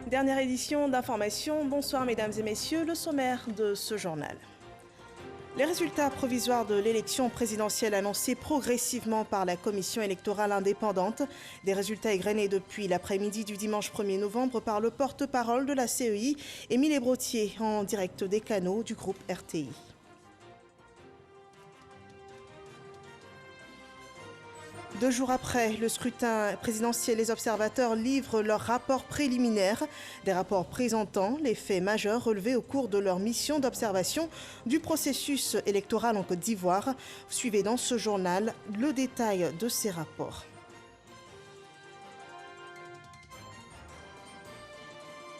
Dernière édition d'information. Bonsoir mesdames et messieurs, le sommaire de ce journal. Les résultats provisoires de l'élection présidentielle annoncés progressivement par la commission électorale indépendante. Des résultats égrenés depuis l'après-midi du dimanche 1er novembre par le porte-parole de la CEI, Émile Ebrotier, en direct des canaux du groupe RTI. Deux jours après le scrutin présidentiel, les observateurs livrent leurs rapports préliminaires, des rapports présentant les faits majeurs relevés au cours de leur mission d'observation du processus électoral en Côte d'Ivoire. Suivez dans ce journal le détail de ces rapports.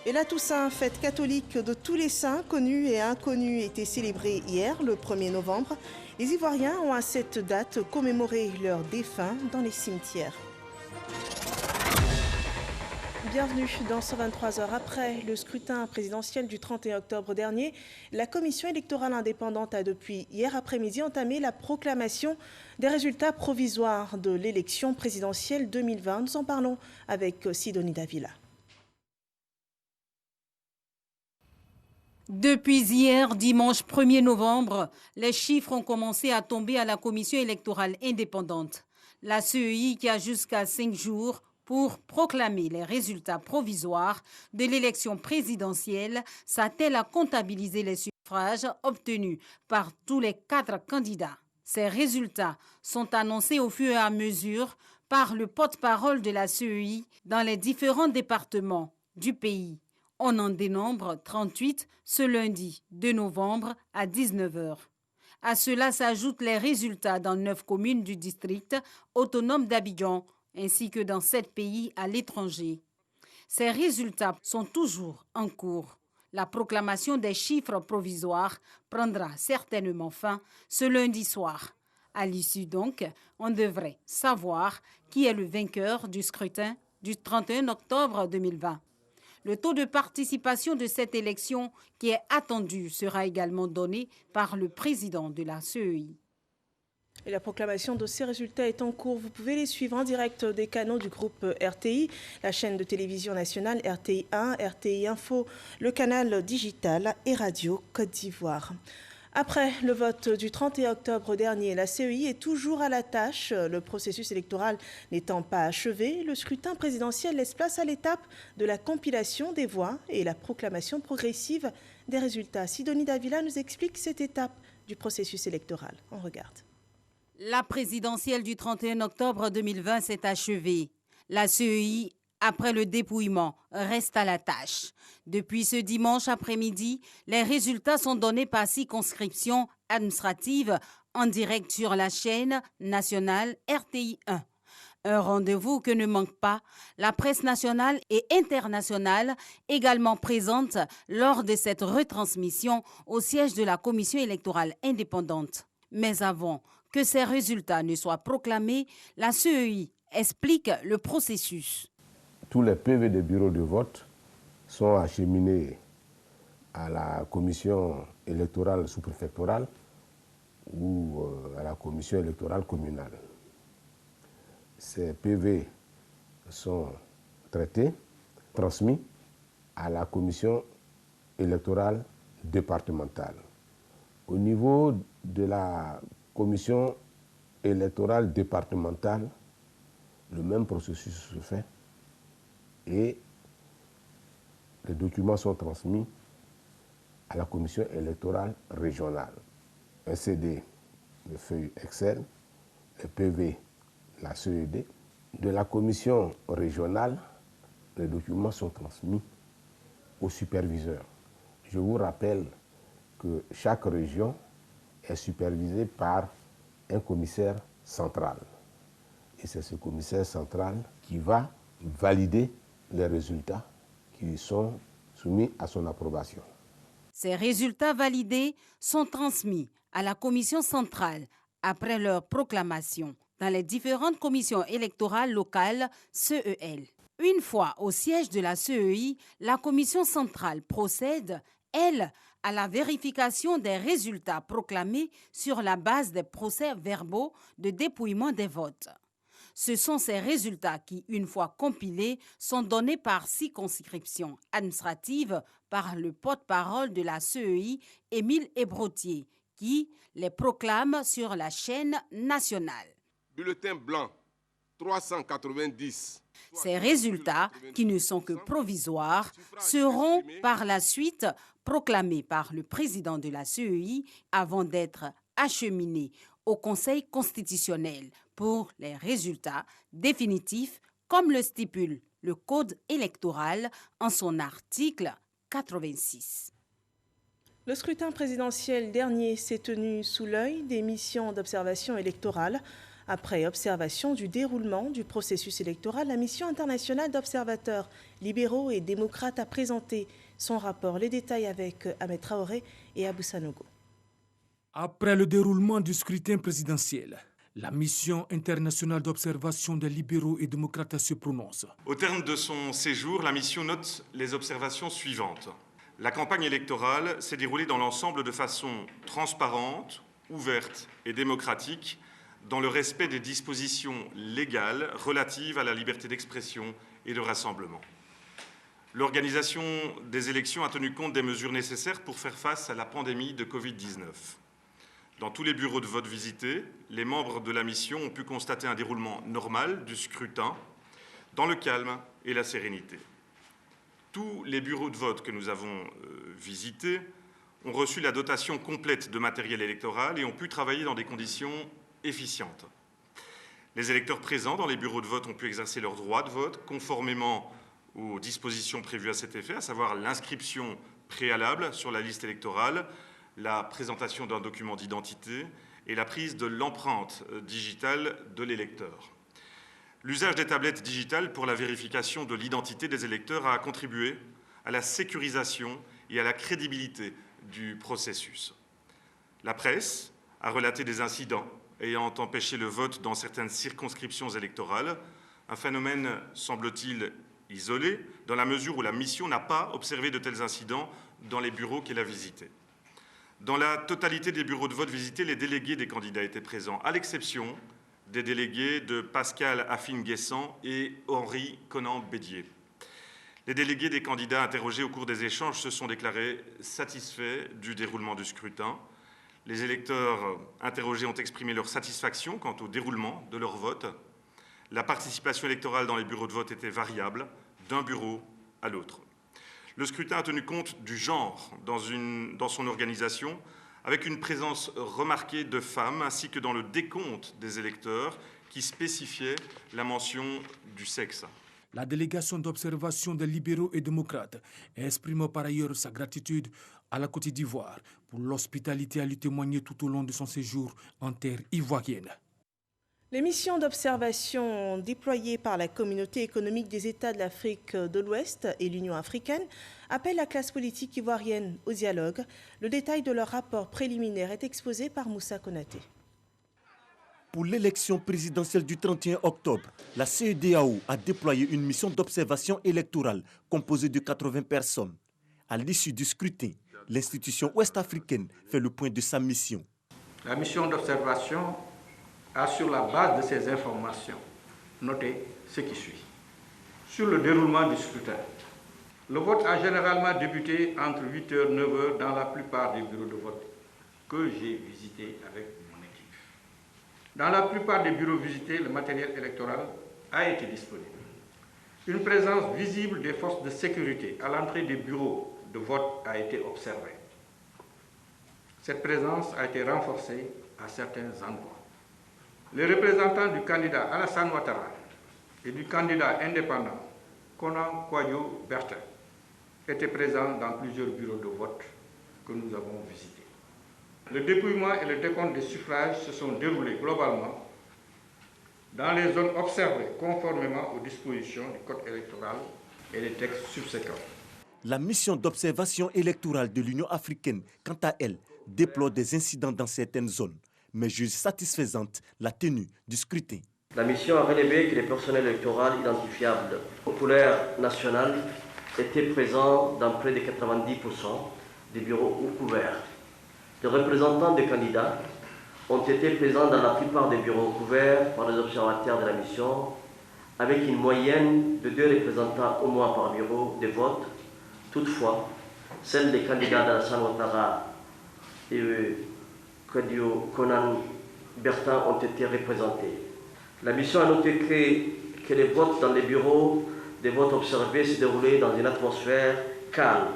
Et la Toussaint, fête catholique de tous les saints, connus et inconnus, était célébrée hier, le 1er novembre. Les Ivoiriens ont à cette date commémoré leurs défunts dans les cimetières. Bienvenue dans 123 heures après le scrutin présidentiel du 31 octobre dernier. La commission électorale indépendante a depuis hier après-midi entamé la proclamation des résultats provisoires de l'élection présidentielle 2020. Nous en parlons avec Sidonie Davila. Depuis hier, dimanche 1er novembre, les chiffres ont commencé à tomber à la commission électorale indépendante. La CEI qui a jusqu'à 5 jours pour proclamer les résultats provisoires de l'élection présidentielle s'attelle à comptabiliser les suffrages obtenus par tous les 4 candidats. Ces résultats sont annoncés au fur et à mesure par le porte-parole de la CEI dans les différents départements du pays. On en dénombre 38 ce lundi 2 novembre à 19h. À cela s'ajoutent les résultats dans 9 communes du district autonome d'Abidjan, ainsi que dans 7 pays à l'étranger. Ces résultats sont toujours en cours. La proclamation des chiffres provisoires prendra certainement fin ce lundi soir. À l'issue donc, on devrait savoir qui est le vainqueur du scrutin du 31 octobre 2020. Le taux de participation de cette élection qui est attendu sera également donné par le président de la CEI. Et la proclamation de ces résultats est en cours. Vous pouvez les suivre en direct des canaux du groupe RTI, la chaîne de télévision nationale RTI 1, RTI Info, le canal digital et Radio Côte d'Ivoire. Après le vote du 31 octobre dernier, la CEI est toujours à la tâche. Le processus électoral n'étant pas achevé, le scrutin présidentiel laisse place à l'étape de la compilation des voix et la proclamation progressive des résultats. Sidonie Davila nous explique cette étape du processus électoral. On regarde. La présidentielle du 31 octobre 2020 s'est achevée. La CEI, après le dépouillement, reste à la tâche. Depuis ce dimanche après-midi, les résultats sont donnés par circonscription administrative en direct sur la chaîne nationale RTI 1. Un rendez-vous que ne manque pas la presse nationale et internationale, également présente lors de cette retransmission au siège de la commission électorale indépendante. Mais avant que ces résultats ne soient proclamés, la CEI explique le processus. Tous les PV des bureaux de vote sont acheminés à la commission électorale sous-préfectorale ou à la commission électorale communale. Ces PV sont traités, transmis à la commission électorale départementale. Au niveau de la commission électorale départementale, le même processus se fait et les documents sont transmis à la commission électorale régionale. Un CD, le feuille Excel, le PV, la CED. De la commission régionale, les documents sont transmis au superviseur. Je vous rappelle que chaque région est supervisée par un commissaire central. Et c'est ce commissaire central qui va valider les résultats qui sont soumis à son approbation. Ces résultats validés sont transmis à la commission centrale après leur proclamation dans les différentes commissions électorales locales CEL. Une fois au siège de la CEI, la commission centrale procède, elle, à la vérification des résultats proclamés sur la base des procès-verbaux de dépouillement des votes. Ce sont ces résultats qui, une fois compilés, sont donnés par circonscription administrative par le porte-parole de la CEI, Émile Ebrotier, qui les proclame sur la chaîne nationale. Bulletin blanc, 390. Ces résultats, qui ne sont que provisoires, seront par la suite proclamés par le président de la CEI avant d'être acheminés au Conseil constitutionnel pour les résultats définitifs, comme le stipule le Code électoral en son article 86. Le scrutin présidentiel dernier s'est tenu sous l'œil des missions d'observation électorale. Après observation du déroulement du processus électoral, la mission internationale d'observateurs libéraux et démocrates a présenté son rapport. Les détails avec Ahmed Traoré et Abou Sanogo. Après le déroulement du scrutin présidentiel, la mission internationale d'observation des libéraux et démocrates se prononce. Au terme de son séjour, la mission note les observations suivantes. La campagne électorale s'est déroulée dans l'ensemble de façon transparente, ouverte et démocratique, dans le respect des dispositions légales relatives à la liberté d'expression et de rassemblement. L'organisation des élections a tenu compte des mesures nécessaires pour faire face à la pandémie de Covid-19. Dans tous les bureaux de vote visités, les membres de la mission ont pu constater un déroulement normal du scrutin dans le calme et la sérénité. Tous les bureaux de vote que nous avons visités ont reçu la dotation complète de matériel électoral et ont pu travailler dans des conditions efficientes. Les électeurs présents dans les bureaux de vote ont pu exercer leur droit de vote conformément aux dispositions prévues à cet effet, à savoir l'inscription préalable sur la liste électorale, la présentation d'un document d'identité et la prise de l'empreinte digitale de l'électeur. L'usage des tablettes digitales pour la vérification de l'identité des électeurs a contribué à la sécurisation et à la crédibilité du processus. La presse a relaté des incidents ayant empêché le vote dans certaines circonscriptions électorales, un phénomène, semble-t-il, isolé, dans la mesure où la mission n'a pas observé de tels incidents dans les bureaux qu'elle a visités. Dans la totalité des bureaux de vote visités, les délégués des candidats étaient présents, à l'exception des délégués de Pascal Affine-Guessant et Henri Conan-Bédier. Les délégués des candidats interrogés au cours des échanges se sont déclarés satisfaits du déroulement du scrutin. Les électeurs interrogés ont exprimé leur satisfaction quant au déroulement de leur vote. La participation électorale dans les bureaux de vote était variable d'un bureau à l'autre. Le scrutin a tenu compte du genre dans son organisation, avec une présence remarquée de femmes, ainsi que dans le décompte des électeurs qui spécifiait la mention du sexe. La délégation d'observation des libéraux et démocrates exprime par ailleurs sa gratitude à la Côte d'Ivoire pour l'hospitalité à lui témoigner tout au long de son séjour en terre ivoirienne. Les missions d'observation déployées par la Communauté économique des États de l'Afrique de l'Ouest et l'Union africaine appellent la classe politique ivoirienne au dialogue. Le détail de leur rapport préliminaire est exposé par Moussa Konaté. Pour l'élection présidentielle du 31 octobre, la CEDEAO a déployé une mission d'observation électorale composée de 80 personnes. À l'issue du scrutin, l'institution ouest-africaine fait le point de sa mission. La mission d'observation a, sur la base de ces informations, noté ce qui suit. Sur le déroulement du scrutin, le vote a généralement débuté entre 8h et 9h dans la plupart des bureaux de vote que j'ai visités avec mon équipe. Dans la plupart des bureaux visités, le matériel électoral a été disponible. Une présence visible des forces de sécurité à l'entrée des bureaux de vote a été observée. Cette présence a été renforcée à certains endroits. Les représentants du candidat Alassane Ouattara et du candidat indépendant Konan Kwayo Bertin étaient présents dans plusieurs bureaux de vote que nous avons visités. Le dépouillement et le décompte des suffrages se sont déroulés globalement dans les zones observées conformément aux dispositions du Code électoral et des textes subséquents. La mission d'observation électorale de l'Union africaine, quant à elle, déplore des incidents dans certaines zones, mais juge satisfaisante la tenue du scrutin. La mission a relevé que les personnels électoraux identifiables populaires nationaux étaient présents dans près de 90% des bureaux couverts. Les représentants des candidats ont été présents dans la plupart des bureaux couverts par les observateurs de la mission, avec une moyenne de 2 représentants au moins par bureau de vote. Toutefois, celles des candidats d'Alassane Ouattara et Kadio Konan Bertin ont été représentées. La mission a noté que les votes dans les bureaux de vote observés se déroulaient dans une atmosphère calme,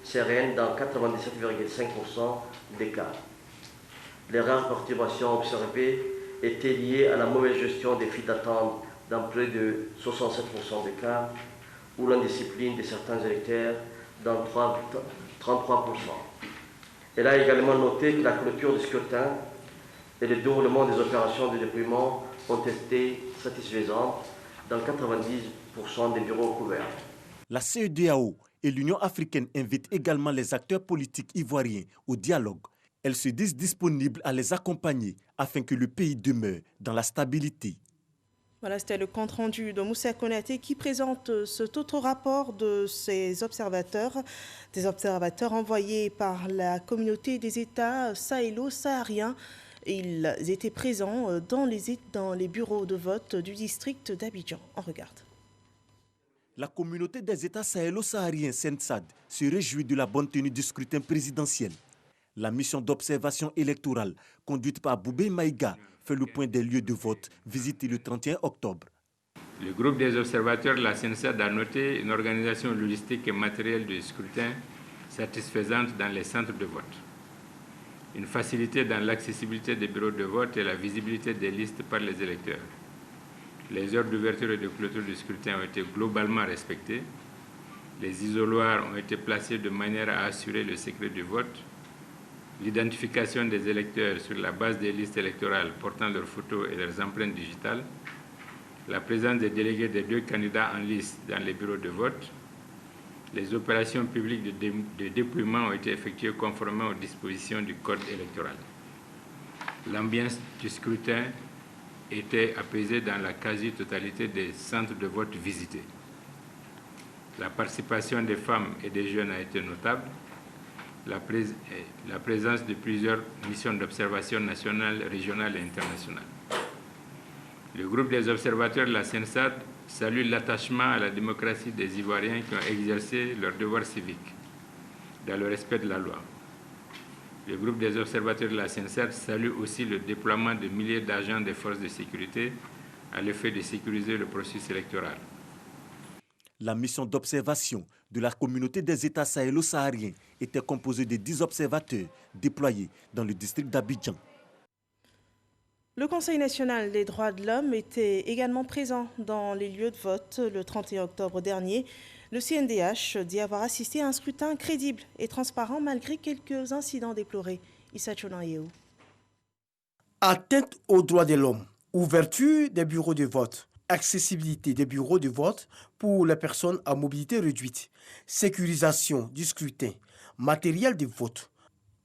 sereine dans 97,5% des cas. Les rares perturbations observées étaient liées à la mauvaise gestion des files d'attente dans près de 67% des cas, ou l'indiscipline de certains électeurs dans 33%. Elle a également noté que la clôture du scrutin et le déroulement des opérations de dépouillement ont été satisfaisantes dans 90% des bureaux couverts. La CEDEAO et l'Union africaine invitent également les acteurs politiques ivoiriens au dialogue. Elles se disent disponibles à les accompagner afin que le pays demeure dans la stabilité. Voilà, c'était le compte-rendu de Moussa Konaté qui présente cet autre rapport de ces observateurs, des observateurs envoyés par la communauté des États sahélo-sahariens. Ils étaient présents dans les bureaux de vote du district d'Abidjan. On regarde. La communauté des États sahélo-sahariens SENSAD se réjouit de la bonne tenue du scrutin présidentiel. La mission d'observation électorale conduite par Boubé Maïga fait le point des lieux de vote visités le 31 octobre. Le groupe des observateurs de la SENSAD a noté une organisation logistique et matérielle du scrutin satisfaisante dans les centres de vote, une facilité dans l'accessibilité des bureaux de vote et la visibilité des listes par les électeurs. Les heures d'ouverture et de clôture du scrutin ont été globalement respectées. Les isoloirs ont été placés de manière à assurer le secret du vote. L'identification des électeurs sur la base des listes électorales portant leurs photos et leurs empreintes digitales, la présence des délégués des 2 candidats en liste dans les bureaux de vote, les opérations publiques de dépouillement ont été effectuées conformément aux dispositions du Code électoral. L'ambiance du scrutin était apaisée dans la quasi-totalité des centres de vote visités. La participation des femmes et des jeunes a été notable. La présence de plusieurs missions d'observation nationales, régionales et internationales. Le groupe des observateurs de la SENSAD salue l'attachement à la démocratie des Ivoiriens qui ont exercé leur devoir civique dans le respect de la loi. Le groupe des observateurs de la SENSAD salue aussi le déploiement de milliers d'agents des forces de sécurité à l'effet de sécuriser le processus électoral. La mission d'observation de la communauté des États sahélo-sahariens était composée de 10 observateurs déployés dans le district d'Abidjan. Le Conseil national des droits de l'homme était également présent dans les lieux de vote le 31 octobre dernier. Le CNDH dit avoir assisté à un scrutin crédible et transparent malgré quelques incidents déplorés. Issa Tchonayeo. Atteinte aux droits de l'homme, ouverture des bureaux de vote, accessibilité des bureaux de vote pour les personnes à mobilité réduite, sécurisation du scrutin, matériel de vote.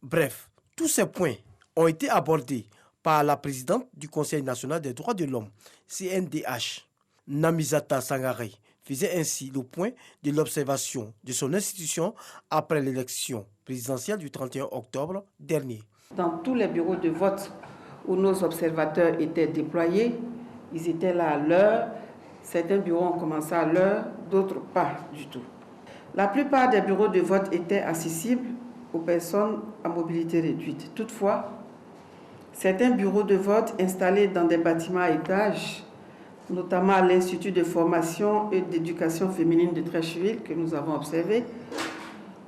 Bref, tous ces points ont été abordés par la présidente du Conseil national des droits de l'homme, CNDH. Namizata Sangare faisait ainsi le point de l'observation de son institution après l'élection présidentielle du 31 octobre dernier. Dans tous les bureaux de vote où nos observateurs étaient déployés, ils étaient là à l'heure. Certains bureaux ont commencé à l'heure, d'autres pas du tout. La plupart des bureaux de vote étaient accessibles aux personnes à mobilité réduite. Toutefois, certains bureaux de vote installés dans des bâtiments à étages, notamment à l'Institut de formation et d'éducation féminine de Treichville que nous avons observé,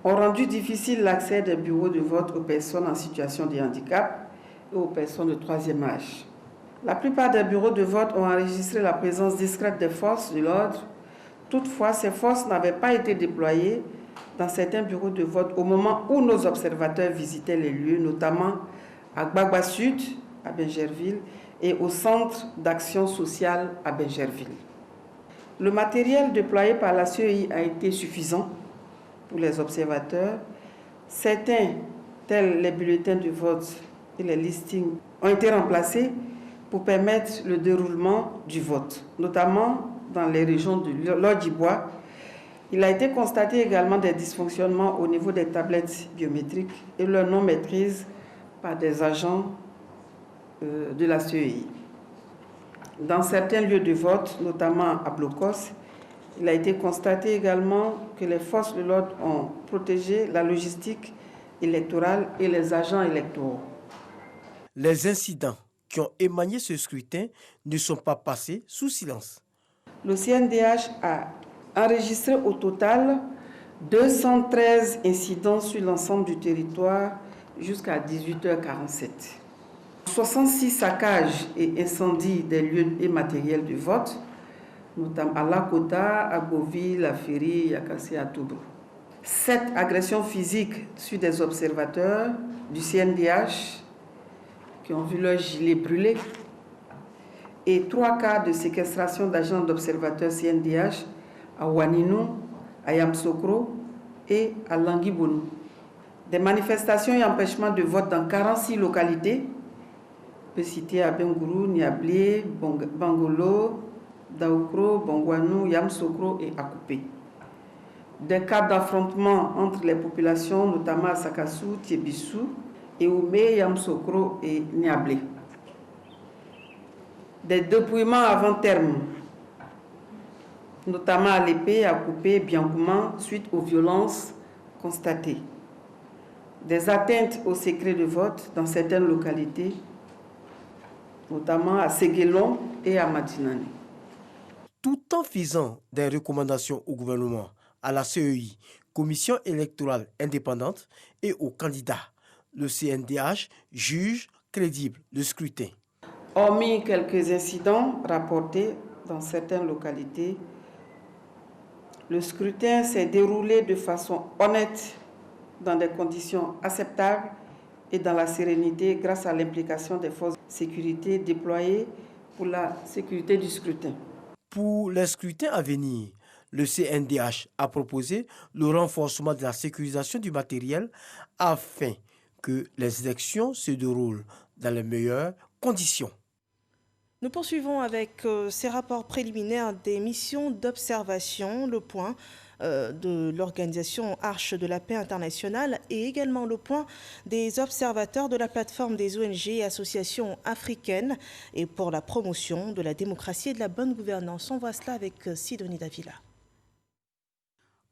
ont rendu difficile l'accès des bureaux de vote aux personnes en situation de handicap et aux personnes de 3e âge. La plupart des bureaux de vote ont enregistré la présence discrète des forces de l'ordre. Toutefois, ces forces n'avaient pas été déployées dans certains bureaux de vote au moment où nos observateurs visitaient les lieux, notamment à Gbagba Sud, à Bingerville, et au Centre d'action sociale à Bingerville. Le matériel déployé par la CEI a été suffisant pour les observateurs. Certains, tels les bulletins de vote et les listings, ont été remplacés pour permettre le déroulement du vote, notamment dans les régions de l'Odjibois. Il a été constaté également des dysfonctionnements au niveau des tablettes biométriques et leur non-maîtrise par des agents de la CEI. Dans certains lieux de vote, notamment à Blocos, il a été constaté également que les forces de l'ordre ont protégé la logistique électorale et les agents électoraux. Les incidents qui ont émané ce scrutin ne sont pas passés sous silence. Le CNDH a enregistré au total 213 incidents sur l'ensemble du territoire jusqu'à 18h47. 66 saccages et incendies des lieux et matériels de vote, notamment à Lakota, à Boville, à Ferry, à Kassé, à Toubou. 7 agressions physiques sur des observateurs du CNDH qui ont vu leur gilet brûlé et 3 cas de séquestration d'agents d'observateurs CNDH à Ouaninou, à Yamsokro et à Languibonou. Des manifestations et empêchements de vote dans 46 localités, on peut citer à Bengourou, Niablé, Bangolo, Daoukro, Bongwanou, Yamsokro et Akupé. Des cas d'affrontement entre les populations, notamment à Sakassou, Tiebissou, Eoumé, Yamsokro et Niablé. Des dépouillements avant terme, notamment à l'épée, à Coupé, Biangouman, suite aux violences constatées. Des atteintes au secret de vote dans certaines localités, notamment à Séguélon et à Madinane. Tout en faisant des recommandations au gouvernement, à la CEI, Commission électorale indépendante, et aux candidats, le CNDH juge crédible le scrutin. Hormis quelques incidents rapportés dans certaines localités, le scrutin s'est déroulé de façon honnête, dans des conditions acceptables et dans la sérénité grâce à l'implication des forces de sécurité déployées pour la sécurité du scrutin. Pour les scrutins à venir, le CNDH a proposé le renforcement de la sécurisation du matériel afin que les élections se déroulent dans les meilleures conditions. Nous poursuivons avec ces rapports préliminaires des missions d'observation, le point de l'organisation Arche de la paix internationale et également le point des observateurs de la plateforme des ONG et associations africaines et pour la promotion de la démocratie et de la bonne gouvernance. On voit cela avec Sidonie Davila.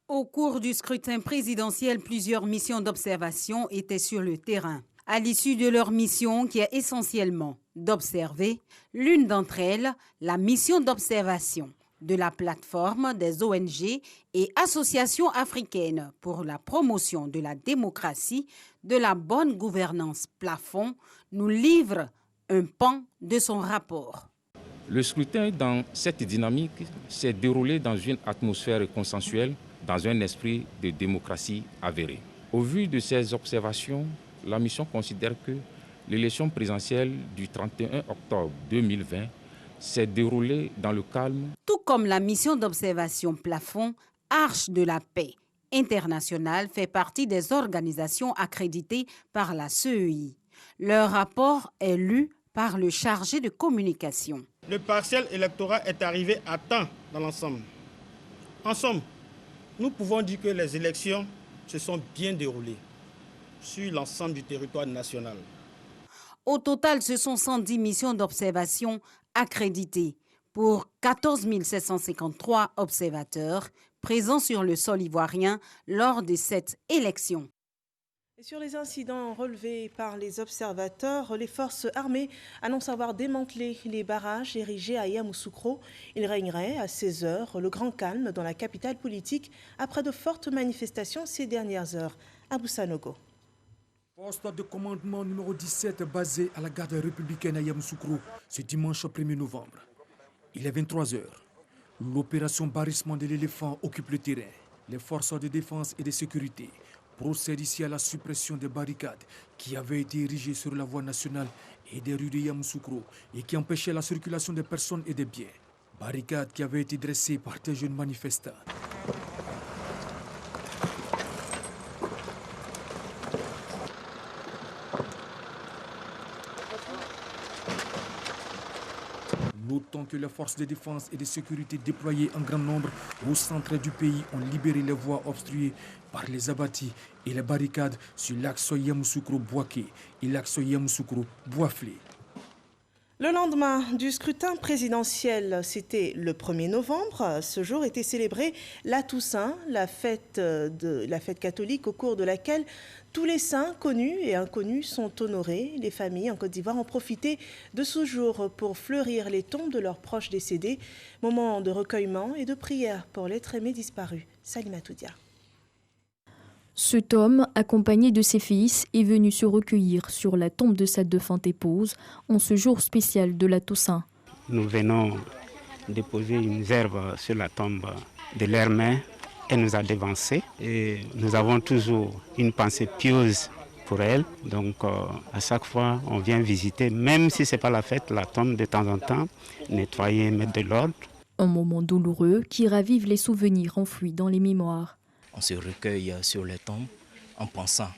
Au cours du scrutin présidentiel, plusieurs missions d'observation étaient sur le terrain. À l'issue de leur mission, qui est essentiellement d'observer, l'une d'entre elles, la mission d'observation de la plateforme des ONG et associations africaines pour la promotion de la démocratie, de la bonne gouvernance plafond, nous livre un pan de son rapport. Le scrutin dans cette dynamique s'est déroulé dans une atmosphère consensuelle, dans un esprit de démocratie avérée. Au vu de ces observations, la mission considère que l'élection présidentielle du 31 octobre 2020 s'est déroulée dans le calme. Tout comme la mission d'observation plafond, Arche de la paix internationale fait partie des organisations accréditées par la CEI. Leur rapport est lu par le chargé de communication. Le partiel électoral est arrivé à temps dans l'ensemble. En somme, nous pouvons dire que les élections se sont bien déroulées sur l'ensemble du territoire national. Au total, ce sont 110 missions d'observation accréditées pour 14 753 observateurs présents sur le sol ivoirien lors de cette élection. Et sur les incidents relevés par les observateurs, les forces armées annoncent avoir démantelé les barrages érigés à Yamoussoukro. Il régnerait à 16h le grand calme dans la capitale politique après de fortes manifestations ces dernières heures. Abou Sanogo. Poste de commandement numéro 17 basé à la garde républicaine à Yamoussoukro ce dimanche 1er novembre. Il est 23h. L'opération barrissement de l'éléphant occupe le terrain. Les forces de défense et de sécurité procèdent ici à la suppression des barricades qui avaient été érigées sur la voie nationale et des rues de Yamoussoukro et qui empêchaient la circulation des personnes et des biens. Barricades qui avaient été dressées par des jeunes manifestants. Notons que les forces de défense et de sécurité déployées en grand nombre au centre du pays ont libéré les voies obstruées par les abattis et les barricades sur l'axe Yamoussoukro-Bouaké et l'axe Yamoussoukro-Bouaflé. Le lendemain du scrutin présidentiel, c'était le 1er novembre. Ce jour était célébrée la Toussaint, la fête catholique au cours de laquelle tous les saints connus et inconnus sont honorés. Les familles en Côte d'Ivoire ont profité de ce jour pour fleurir les tombes de leurs proches décédés. Moment de recueillement et de prière pour l'être aimé disparu. Salima Toudia. Cet homme, accompagné de ses fils, est venu se recueillir sur la tombe de sa défunte épouse en ce jour spécial de la Toussaint. Nous venons déposer une gerbe sur la tombe de leur mère. Elle nous a dévancés et nous avons toujours une pensée pieuse pour elle. Donc à chaque fois, on vient visiter, même si ce n'est pas la fête, la tombe de temps en temps, nettoyer, mettre de l'ordre. Un moment douloureux qui ravive les souvenirs enfouis dans les mémoires. On se recueille sur les tombes en pensant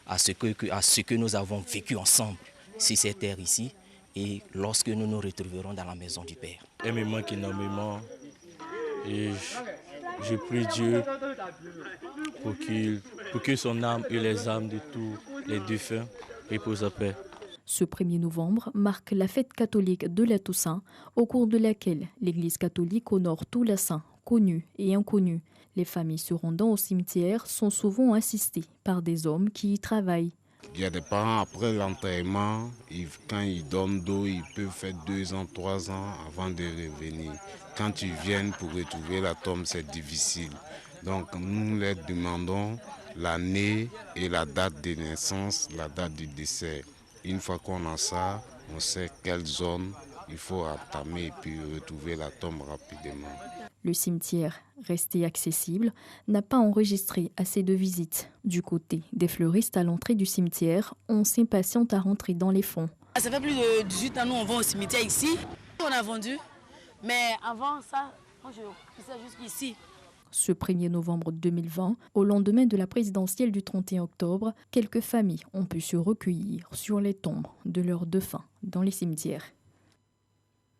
à ce que nous avons vécu ensemble sur cette terre ici et lorsque nous nous retrouverons dans la maison du Père. Elle me manque énormément et je prie Dieu pour que son âme et les âmes de tous les défunts reposent en paix. Ce 1er novembre marque la fête catholique de la Toussaint, au cours de laquelle l'Église catholique honore tous les saints, connus et inconnus. Les familles se rendant au cimetière sont souvent assistées par des hommes qui y travaillent. Il y a des parents, après l'enterrement, quand ils donnent d'eau, ils peuvent faire 2 ans, 3 ans avant de revenir. Quand ils viennent pour retrouver la tombe, c'est difficile. Donc nous leur demandons l'année et la date de naissance, la date du décès. Une fois qu'on a ça, on sait quelle zone il faut entamer et puis retrouver la tombe rapidement. Le cimetière, resté accessible, n'a pas enregistré assez de visites. Du côté des fleuristes à l'entrée du cimetière, on s'impatiente à rentrer dans les fonds. Ça fait plus de 18 ans, nous on va au cimetière ici. On a vendu, mais avant ça, moi je poussais jusqu'ici. Ce 1er novembre 2020, au lendemain de la présidentielle du 31 octobre, quelques familles ont pu se recueillir sur les tombes de leurs défunts dans les cimetières.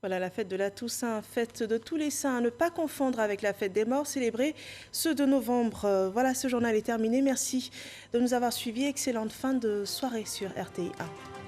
Voilà la fête de la Toussaint, fête de tous les saints, à ne pas confondre avec la fête des morts, célébrée ce 2 novembre. Voilà, ce journal est terminé. Merci de nous avoir suivis. Excellente fin de soirée sur RTI 1.